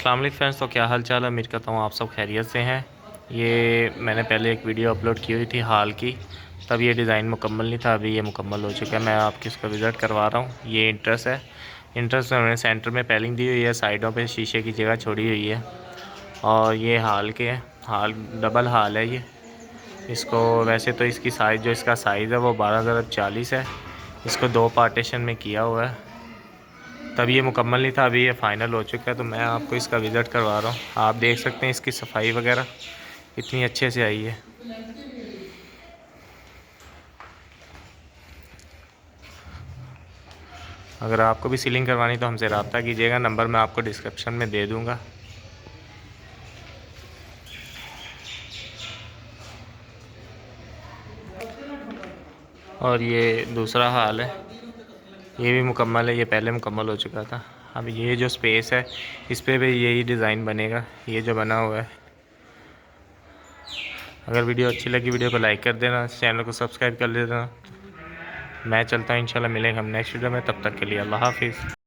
अस्सलाम वालेकुम फ्रेंड्स, तो क्या हाल चाल है। उम्मीद करता हूँ आप सब खैरियत से हैं। ये मैंने पहले एक वीडियो अपलोड की हुई थी हाल की, तब ये डिज़ाइन मुकम्मल नहीं था। अभी ये मुकम्मल हो चुका है। मैं आपकी इसका विज़िट करवा रहा हूँ। ये इंट्रेस है। इंट्रेस में मैंने सेंटर में पैलिंग दी हुई है, साइडों पे शीशे की जगह छोड़ी हुई है। और ये हाल के है, हाल डबल हाल है ये। इसको वैसे तो इसकी साइज़ जो इसका साइज़ है वो 12x40 है। इसको 2 पार्टीशन में किया हुआ है। तब ये मुकम्मल नहीं था, अभी ये फ़ाइनल हो चुका है। तो मैं आपको इसका विज़िट करवा रहा हूँ। आप देख सकते हैं इसकी सफाई वगैरह इतनी अच्छे से आई है। अगर आपको भी सीलिंग करवानी तो हमसे रब्ता कीजिएगा, नंबर मैं आपको डिस्क्रिप्शन में दे दूँगा। और ये दूसरा हाल है, ये भी मुकम्मल है। ये पहले मुकम्मल हो चुका था। अब ये जो स्पेस है इस पर भी यही डिज़ाइन बनेगा, ये जो बना हुआ है। अगर वीडियो अच्छी लगी वीडियो को लाइक कर देना, चैनल को सब्सक्राइब कर लेना। मैं चलता हूँ, इंशाल्लाह मिलेंगे हम नेक्स्ट वीडियो में। तब तक के लिए अल्लाह हाफिज़।